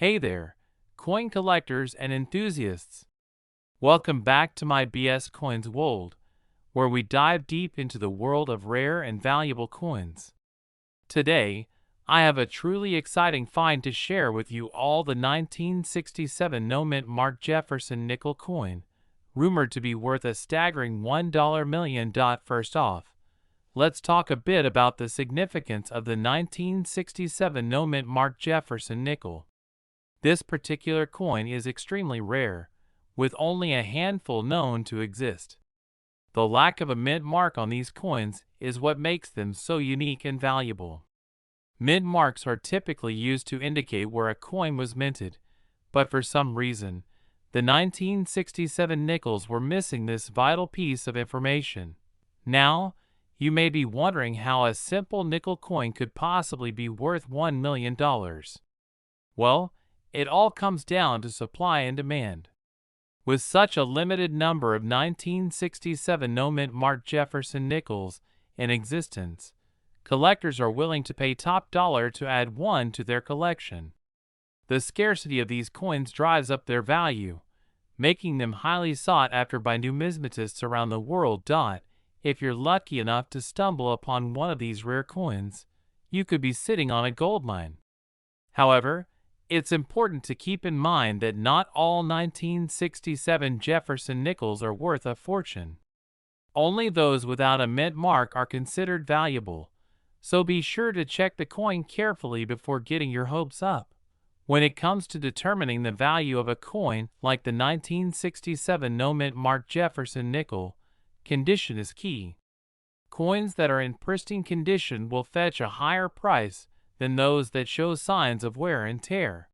Hey there, coin collectors and enthusiasts. Welcome back to my BS Coins world, where we dive deep into the world of rare and valuable coins. Today, I have a truly exciting find to share with you all: the 1967 no-mint marked Jefferson nickel coin, rumored to be worth a staggering $1 million. First off, let's talk a bit about the significance of the 1967 no-mint marked Jefferson nickel. This particular coin is extremely rare, with only a handful known to exist. The lack of a mint mark on these coins is what makes them so unique and valuable. Mint marks are typically used to indicate where a coin was minted, but for some reason, the 1967 nickels were missing this vital piece of information. Now, you may be wondering how a simple nickel coin could possibly be worth $1 million. Well, it all comes down to supply and demand. With such a limited number of 1967 no-mint marked Jefferson nickels in existence, collectors are willing to pay top dollar to add one to their collection. The scarcity of these coins drives up their value, making them highly sought after by numismatists around the world. If you're lucky enough to stumble upon one of these rare coins, you could be sitting on a goldmine. However, it's important to keep in mind that not all 1967 Jefferson nickels are worth a fortune. Only those without a mint mark are considered valuable, so be sure to check the coin carefully before getting your hopes up. When it comes to determining the value of a coin like the 1967 no-mint marked Jefferson nickel, condition is key. Coins that are in pristine condition will fetch a higher price than those that show signs of wear and tear.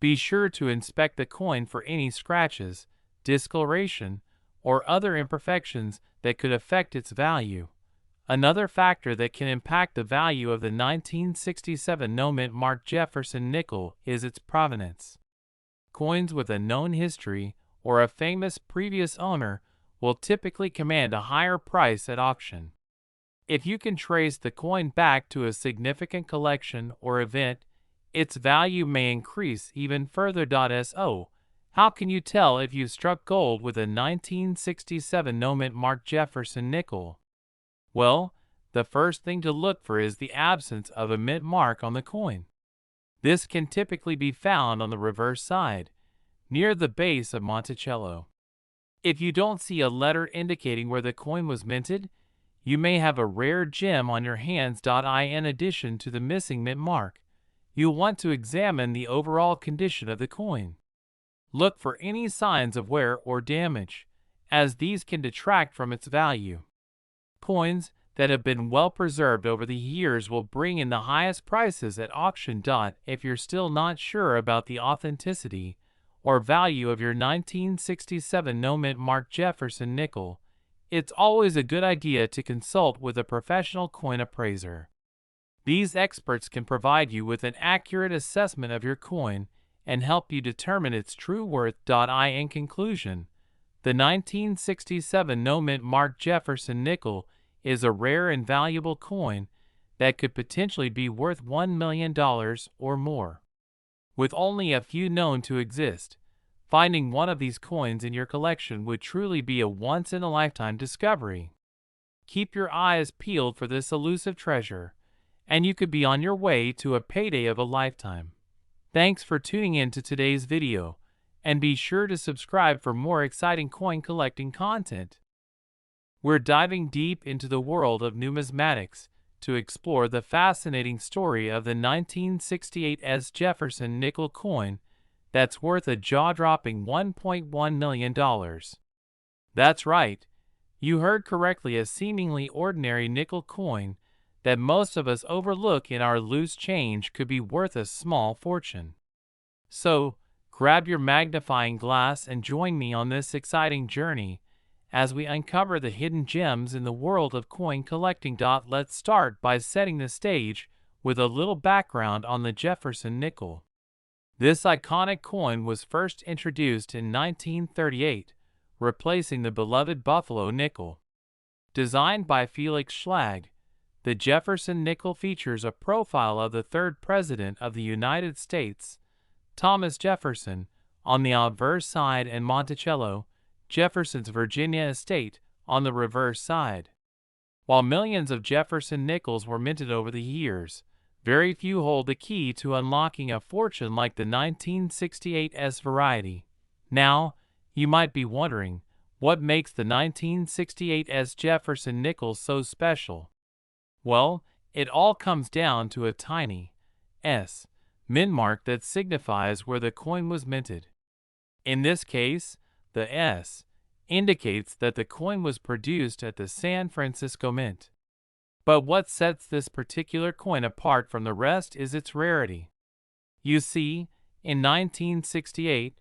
Be sure to inspect the coin for any scratches, discoloration, or other imperfections that could affect its value. Another factor that can impact the value of the 1967 no-mint marked Jefferson nickel is its provenance. Coins with a known history or a famous previous owner will typically command a higher price at auction. If you can trace the coin back to a significant collection or event, its value may increase even further. So, how can you tell if you've struck gold with a 1967 no-mint marked Jefferson nickel? Well, the first thing to look for is the absence of a mint mark on the coin. This can typically be found on the reverse side, near the base of Monticello. If you don't see a letter indicating where the coin was minted, you may have a rare gem on your hands. In addition to the missing mint mark, you'll want to examine the overall condition of the coin. Look for any signs of wear or damage, as these can detract from its value. Coins that have been well preserved over the years will bring in the highest prices at auction. If you're still not sure about the authenticity or value of your 1967 no-mint marked Jefferson nickel, it's always a good idea to consult with a professional coin appraiser. These experts can provide you with an accurate assessment of your coin and help you determine its true worth. In conclusion, the 1967 no-mint marked Jefferson nickel is a rare and valuable coin that could potentially be worth $1 million or more. With only a few known to exist, finding one of these coins in your collection would truly be a once-in-a-lifetime discovery. Keep your eyes peeled for this elusive treasure, and you could be on your way to a payday of a lifetime. Thanks for tuning in to today's video, and be sure to subscribe for more exciting coin collecting content. We're diving deep into the world of numismatics to explore the fascinating story of the 1968 Jefferson nickel coin that's worth a jaw-dropping $1.1 million. That's right, you heard correctly, a seemingly ordinary nickel coin that most of us overlook in our loose change could be worth a small fortune. So, grab your magnifying glass and join me on this exciting journey as we uncover the hidden gems in the world of coin collecting. Let's start by setting the stage with a little background on the Jefferson nickel. This iconic coin was first introduced in 1938, replacing the beloved Buffalo nickel. Designed by Felix Schlag, the Jefferson nickel features a profile of the third President of the United States, Thomas Jefferson, on the obverse side, and Monticello, Jefferson's Virginia estate, on the reverse side. While millions of Jefferson nickels were minted over the years, very few hold the key to unlocking a fortune like the 1968 S variety. Now, you might be wondering, what makes the 1968 S Jefferson nickel so special? Well, it all comes down to a tiny S mint mark that signifies where the coin was minted. In this case, the S indicates that the coin was produced at the San Francisco Mint. But what sets this particular coin apart from the rest is its rarity. You see, in 1968,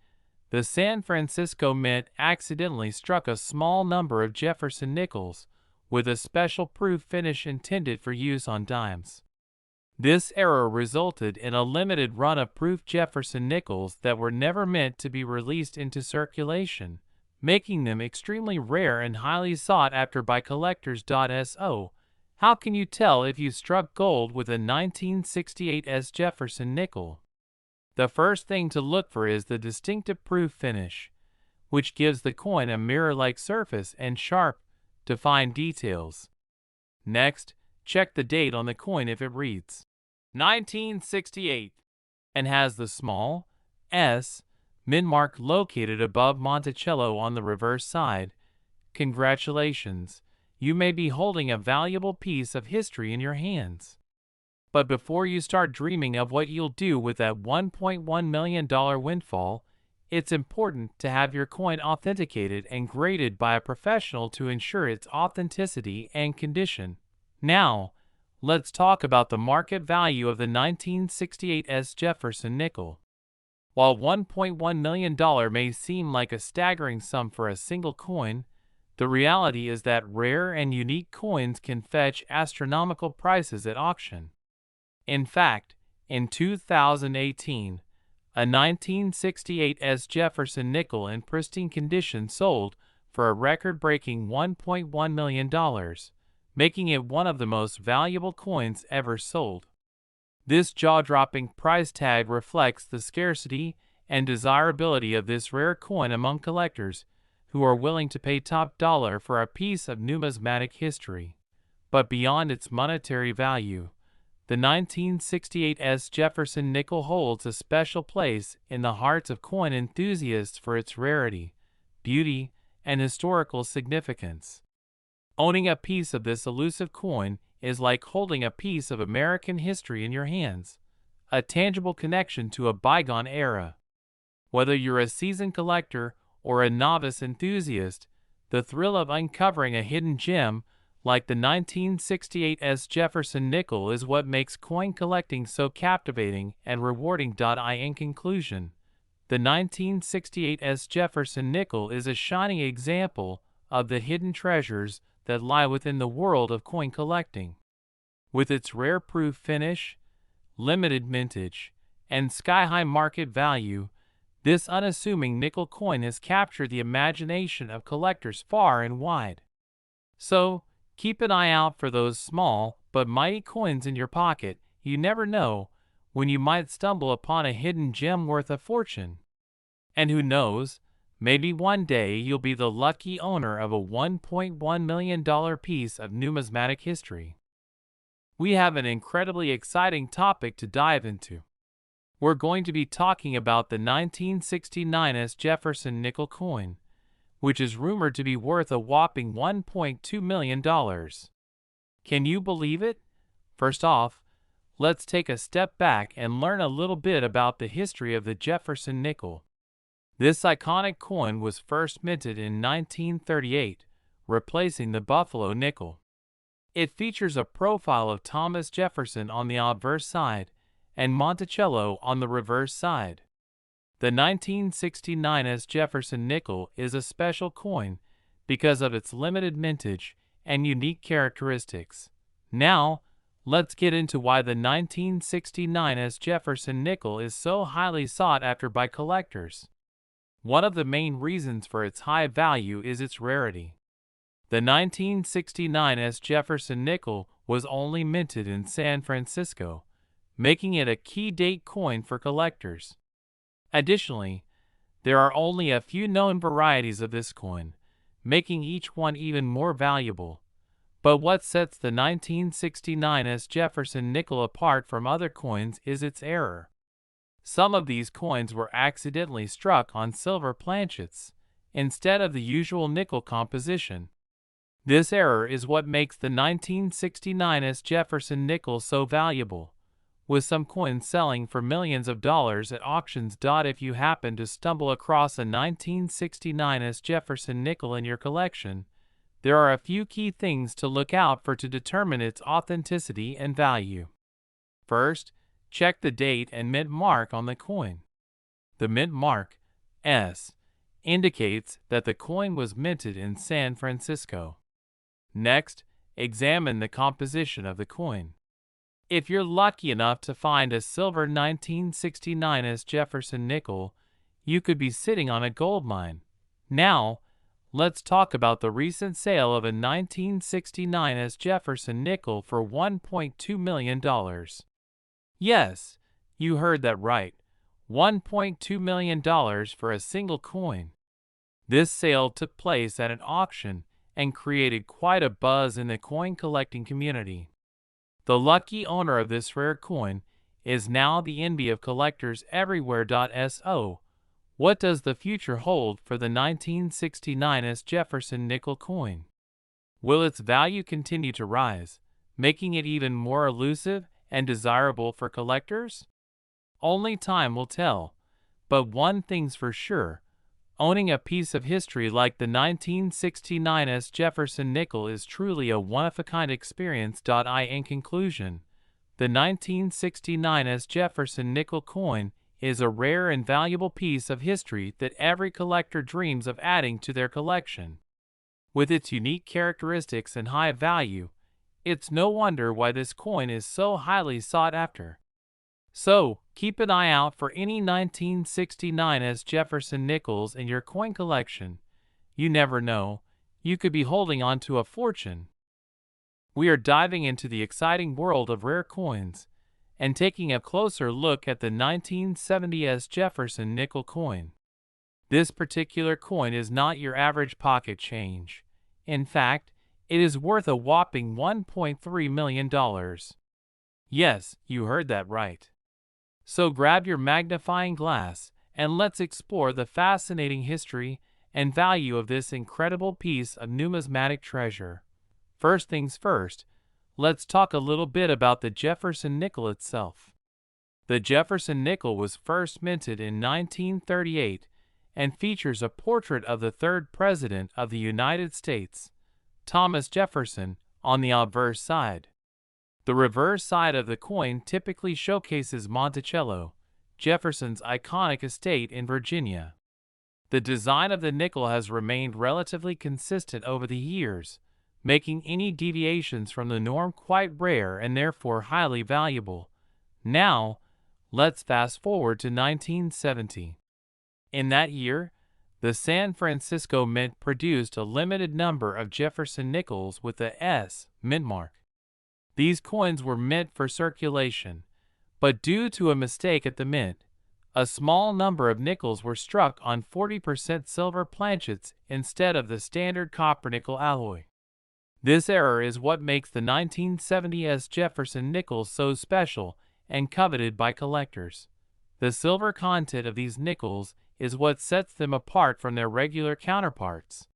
the San Francisco Mint accidentally struck a small number of Jefferson nickels with a special proof finish intended for use on dimes. This error resulted in a limited run of proof Jefferson nickels that were never meant to be released into circulation, making them extremely rare and highly sought after by collectors. So, how can you tell if you struck gold with a 1968 S Jefferson nickel? The first thing to look for is the distinctive proof finish, which gives the coin a mirror-like surface and sharp, defined details. Next, check the date on the coin. If it reads 1968 and has the small S mint mark located above Monticello on the reverse side, congratulations, you may be holding a valuable piece of history in your hands. But before you start dreaming of what you'll do with that $1.1 million windfall, it's important to have your coin authenticated and graded by a professional to ensure its authenticity and condition. Now, let's talk about the market value of the 1968 S Jefferson nickel. While $1.1 million may seem like a staggering sum for a single coin, the reality is that rare and unique coins can fetch astronomical prices at auction. In fact, in 2018, a 1968 S Jefferson nickel in pristine condition sold for a record-breaking $1.1 million, making it one of the most valuable coins ever sold. This jaw-dropping price tag reflects the scarcity and desirability of this rare coin among collectors who are willing to pay top dollar for a piece of numismatic history. But beyond its monetary value, the 1968 S Jefferson nickel holds a special place in the hearts of coin enthusiasts for its rarity, beauty, and historical significance. Owning a piece of this elusive coin is like holding a piece of American history in your hands, a tangible connection to a bygone era. Whether you're a seasoned collector or a novice enthusiast, the thrill of uncovering a hidden gem like the 1968 S Jefferson nickel is what makes coin collecting so captivating and rewarding. In conclusion, the 1968 S Jefferson nickel is a shining example of the hidden treasures that lie within the world of coin collecting. With its rare proof finish, limited mintage, and sky-high market value, this unassuming nickel coin has captured the imagination of collectors far and wide. So, keep an eye out for those small but mighty coins in your pocket. You never know when you might stumble upon a hidden gem worth a fortune. And who knows, maybe one day you'll be the lucky owner of a $1.1 million piece of numismatic history. We have an incredibly exciting topic to dive into. We're going to be talking about the 1969 S Jefferson nickel coin, which is rumored to be worth a whopping $1.2 million. Can you believe it? First off, let's take a step back and learn a little bit about the history of the Jefferson nickel. This iconic coin was first minted in 1938, replacing the Buffalo nickel. It features a profile of Thomas Jefferson on the obverse side and Monticello on the reverse side. The 1969 S Jefferson nickel is a special coin because of its limited mintage and unique characteristics. Now, let's get into why the 1969 S Jefferson nickel is so highly sought after by collectors. One of the main reasons for its high value is its rarity. The 1969 S Jefferson nickel was only minted in San Francisco, making it a key date coin for collectors. Additionally, there are only a few known varieties of this coin, making each one even more valuable. But what sets the 1969's Jefferson nickel apart from other coins is its error. Some of these coins were accidentally struck on silver planchets instead of the usual nickel composition. This error is what makes the 1969's Jefferson nickel so valuable, with some coins selling for millions of dollars at auctions. If you happen to stumble across a 1969's Jefferson nickel in your collection, there are a few key things to look out for to determine its authenticity and value. First, check the date and mint mark on the coin. The mint mark, S, indicates that the coin was minted in San Francisco. Next, examine the composition of the coin. If you're lucky enough to find a silver 1969's Jefferson nickel, you could be sitting on a gold mine. Now, let's talk about the recent sale of a 1969's Jefferson nickel for $1.2 million. Yes, you heard that right. $1.2 million for a single coin. This sale took place at an auction and created quite a buzz in the coin collecting community. The lucky owner of this rare coin is now the envy of collectors everywhere. So, what does the future hold for the 1969's Jefferson nickel coin? Will its value continue to rise, making it even more elusive and desirable for collectors? Only time will tell, but one thing's for sure, owning a piece of history like the 1969's Jefferson nickel is truly a one-of-a-kind experience. In conclusion, the 1969's Jefferson nickel coin is a rare and valuable piece of history that every collector dreams of adding to their collection. With its unique characteristics and high value, it's no wonder why this coin is so highly sought after. So, keep an eye out for any 1969's Jefferson nickels in your coin collection. You never know, you could be holding on to a fortune. We are diving into the exciting world of rare coins and taking a closer look at the 1970's Jefferson nickel coin. This particular coin is not your average pocket change. In fact, it is worth a whopping $1.3 million. Yes, you heard that right. So grab your magnifying glass and let's explore the fascinating history and value of this incredible piece of numismatic treasure. First things first, let's talk a little bit about the Jefferson nickel itself. The Jefferson nickel was first minted in 1938 and features a portrait of the third President of the United States, Thomas Jefferson, on the obverse side. The reverse side of the coin typically showcases Monticello, Jefferson's iconic estate in Virginia. The design of the nickel has remained relatively consistent over the years, making any deviations from the norm quite rare and therefore highly valuable. Now, let's fast forward to 1970. In that year, the San Francisco Mint produced a limited number of Jefferson nickels with the S mint mark. These coins were meant for circulation, but due to a mistake at the mint, a small number of nickels were struck on 40% silver planchets instead of the standard copper-nickel alloy. This error is what makes the 1970's Jefferson nickels so special and coveted by collectors. The silver content of these nickels is what sets them apart from their regular counterparts.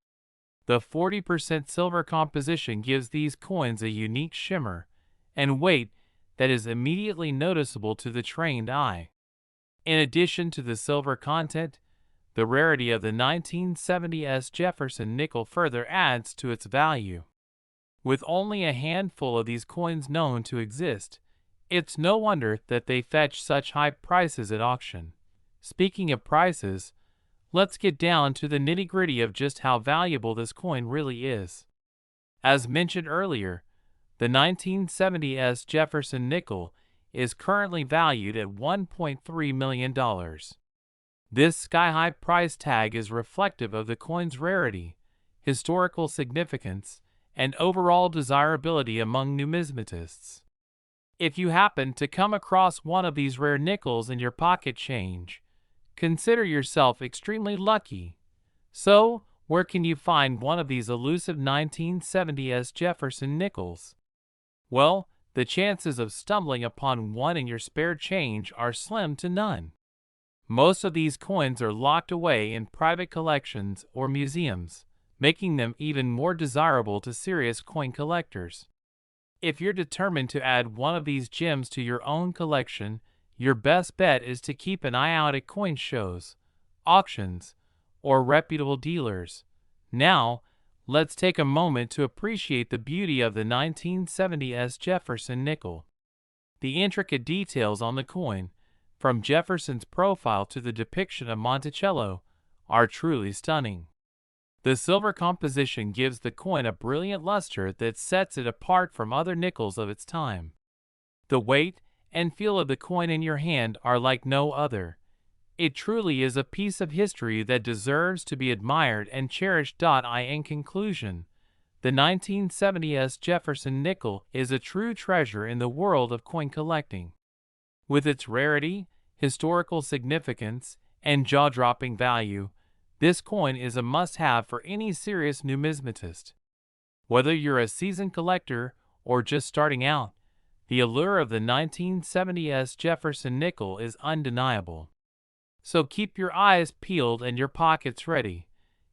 The 40% silver composition gives these coins a unique shimmer and weight that is immediately noticeable to the trained eye. In addition to the silver content, the rarity of the 1970's Jefferson nickel further adds to its value. With only a handful of these coins known to exist, it's no wonder that they fetch such high prices at auction. Speaking of prices, let's get down to the nitty-gritty of just how valuable this coin really is. As mentioned earlier, the 1970's Jefferson nickel is currently valued at $1.3 million. This sky-high price tag is reflective of the coin's rarity, historical significance, and overall desirability among numismatists. If you happen to come across one of these rare nickels in your pocket change, consider yourself extremely lucky. So, where can you find one of these elusive 1970s Jefferson nickels? Well, the chances of stumbling upon one in your spare change are slim to none. Most of these coins are locked away in private collections or museums, making them even more desirable to serious coin collectors. If you're determined to add one of these gems to your own collection, your best bet is to keep an eye out at coin shows, auctions, or reputable dealers. Now, let's take a moment to appreciate the beauty of the 1970s Jefferson nickel. The intricate details on the coin, from Jefferson's profile to the depiction of Monticello, are truly stunning. The silver composition gives the coin a brilliant luster that sets it apart from other nickels of its time. The weight and feel of the coin in your hand are like no other. It truly is a piece of history that deserves to be admired and cherished. In conclusion, the 1970s Jefferson nickel is a true treasure in the world of coin collecting. With its rarity, historical significance, and jaw-dropping value, this coin is a must-have for any serious numismatist. Whether you're a seasoned collector or just starting out, the allure of the 1970s Jefferson nickel is undeniable. So keep your eyes peeled and your pockets ready.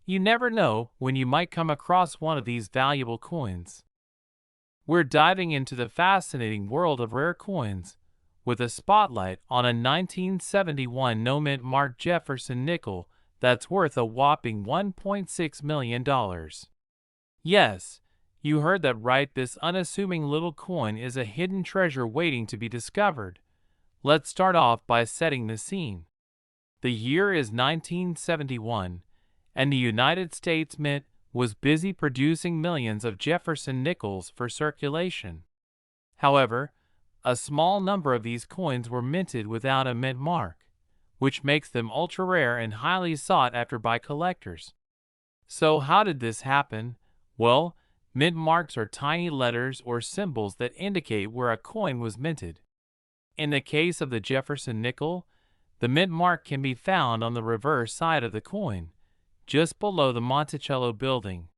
You never know when you might come across one of these valuable coins. We're diving into the fascinating world of rare coins, with a spotlight on a 1971 no-mint marked Jefferson nickel that's worth a whopping $1.6 million. Yes, you heard that right. This unassuming little coin is a hidden treasure waiting to be discovered. Let's start off by setting the scene. The year is 1971, and the United States Mint was busy producing millions of Jefferson nickels for circulation. However, a small number of these coins were minted without a mint mark, which makes them ultra-rare and highly sought after by collectors. So how did this happen? Well, mint marks are tiny letters or symbols that indicate where a coin was minted. In the case of the Jefferson nickel, the mint mark can be found on the reverse side of the coin, just below the Monticello building.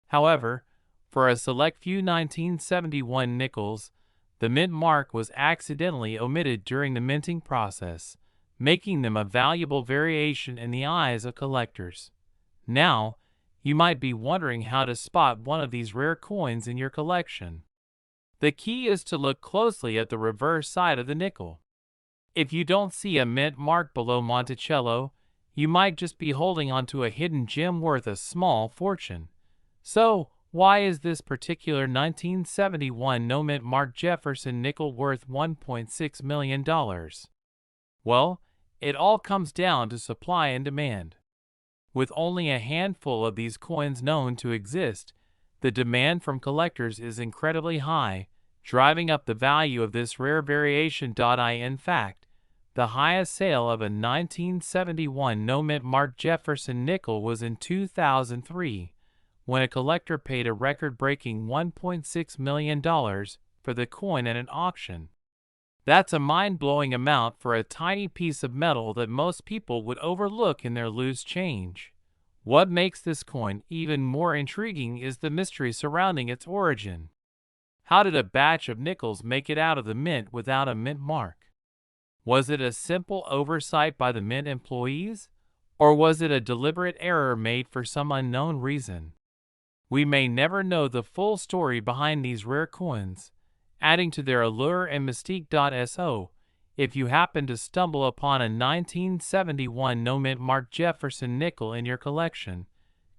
However, for a select few 1971 nickels, the mint mark was accidentally omitted during the minting process, making them a valuable variation in the eyes of collectors. Now, you might be wondering how to spot one of these rare coins in your collection. The key is to look closely at the reverse side of the nickel. If you don't see a mint mark below Monticello, you might just be holding onto a hidden gem worth a small fortune. So, why is this particular 1971 no-mint marked Jefferson nickel worth $1.6 million? Well, it all comes down to supply and demand. With only a handful of these coins known to exist, the demand from collectors is incredibly high, driving up the value of this rare variation. In fact, the highest sale of a 1971 no-mint marked Jefferson nickel was in 2003, when a collector paid a record-breaking $1.6 million for the coin at an auction. That's a mind-blowing amount for a tiny piece of metal that most people would overlook in their loose change. What makes this coin even more intriguing is the mystery surrounding its origin. How did a batch of nickels make it out of the mint without a mint mark? Was it a simple oversight by the mint employees, or was it a deliberate error made for some unknown reason? We may never know the full story behind these rare coins, adding to their allure and mystique. So, if you happen to stumble upon a 1971 no-mint marked Jefferson nickel in your collection,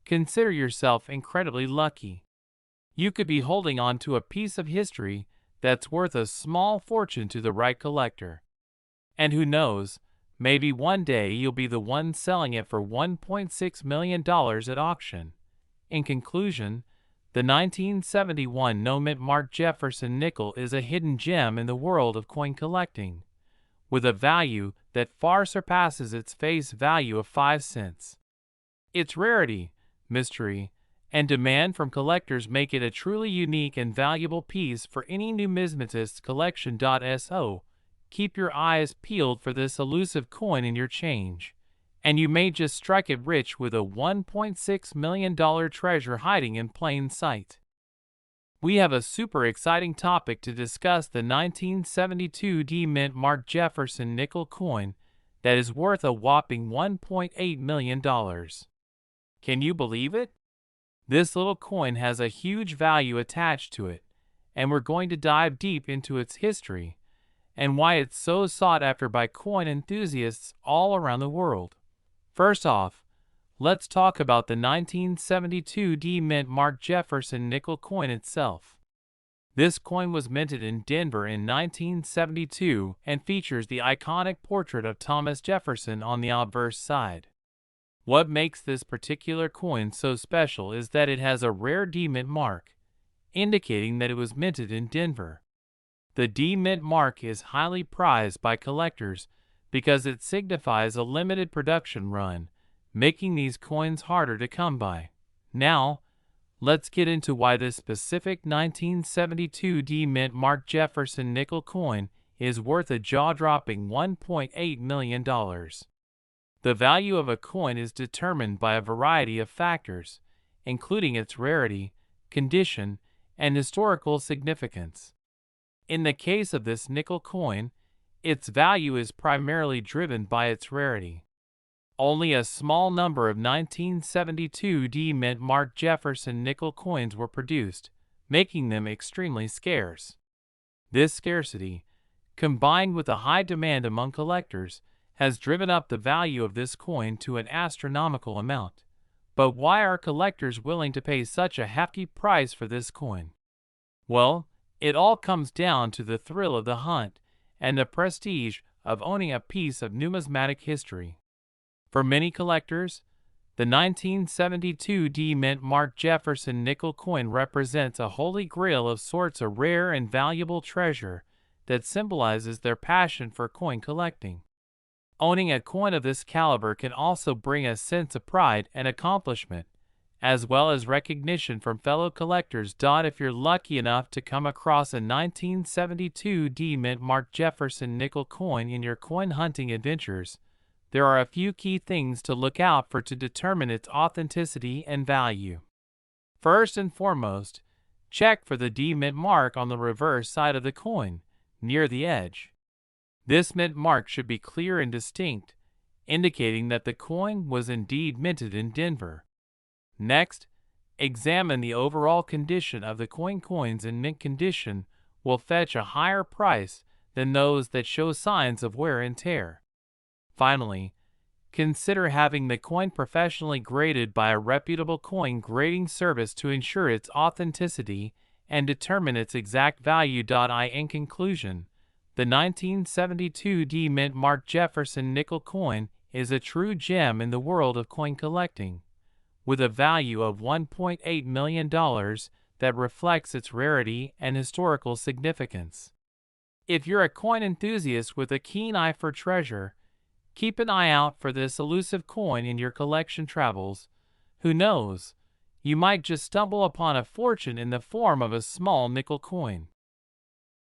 consider yourself incredibly lucky. You could be holding on to a piece of history that's worth a small fortune to the right collector. And who knows, maybe one day you'll be the one selling it for $1.6 million at auction. In conclusion, the 1971 no-mint marked Jefferson nickel is a hidden gem in the world of coin collecting, with a value that far surpasses its face value of 5 cents. Its rarity, mystery, and demand from collectors make it a truly unique and valuable piece for any numismatist's collection. So, keep your eyes peeled for this elusive coin in your change. and you may just strike it rich with a $1.6 million treasure hiding in plain sight. We have a super exciting topic to discuss: the 1972 D Mint Mark Jefferson nickel coin that is worth a whopping $1.8 million. Can you believe it? This little coin has a huge value attached to it, and we're going to dive deep into its history and why it's so sought after by coin enthusiasts all around the world. First off, let's talk about the 1972 D Mint Mark Jefferson nickel coin itself. This coin was minted in Denver in 1972 and features the iconic portrait of Thomas Jefferson on the obverse side. What makes this particular coin so special is that it has a rare D Mint mark, indicating that it was minted in Denver. The D Mint mark is highly prized by collectors because it signifies a limited production run, making these coins harder to come by. Now, let's get into why this specific 1972 D Mint Mark Jefferson nickel coin is worth a jaw-dropping $1.8 million. The value of a coin is determined by a variety of factors, including its rarity, condition, and historical significance. In the case of this nickel coin, its value is primarily driven by its rarity. Only a small number of 1972 D Mint Mark Jefferson nickel coins were produced, making them extremely scarce. This scarcity, combined with a high demand among collectors, has driven up the value of this coin to an astronomical amount. But why are collectors willing to pay such a hefty price for this coin? Well, it all comes down to the thrill of the hunt and the prestige of owning a piece of numismatic history. For many collectors, the 1972 D Mint Mark Jefferson nickel coin represents a holy grail of sorts, a rare and valuable treasure that symbolizes their passion for coin collecting. Owning a coin of this caliber can also bring a sense of pride and accomplishment, as well as recognition from fellow collectors. If you're lucky enough to come across a 1972 D Mint Mark Jefferson nickel coin in your coin hunting adventures, there are a few key things to look out for to determine its authenticity and value. First and foremost, check for the D Mint mark on the reverse side of the coin, near the edge. This mint mark should be clear and distinct, indicating that the coin was indeed minted in Denver. Next, examine the overall condition of the coin. Coins in mint condition will fetch a higher price than those that show signs of wear and tear. Finally, consider having the coin professionally graded by a reputable coin grading service to ensure its authenticity and determine its exact value. In conclusion, the 1972 D Mint Mark Jefferson nickel coin is a true gem in the world of coin collecting, with a value of $1.8 million that reflects its rarity and historical significance. If you're a coin enthusiast with a keen eye for treasure, keep an eye out for this elusive coin in your collection travels. Who knows, you might just stumble upon a fortune in the form of a small nickel coin.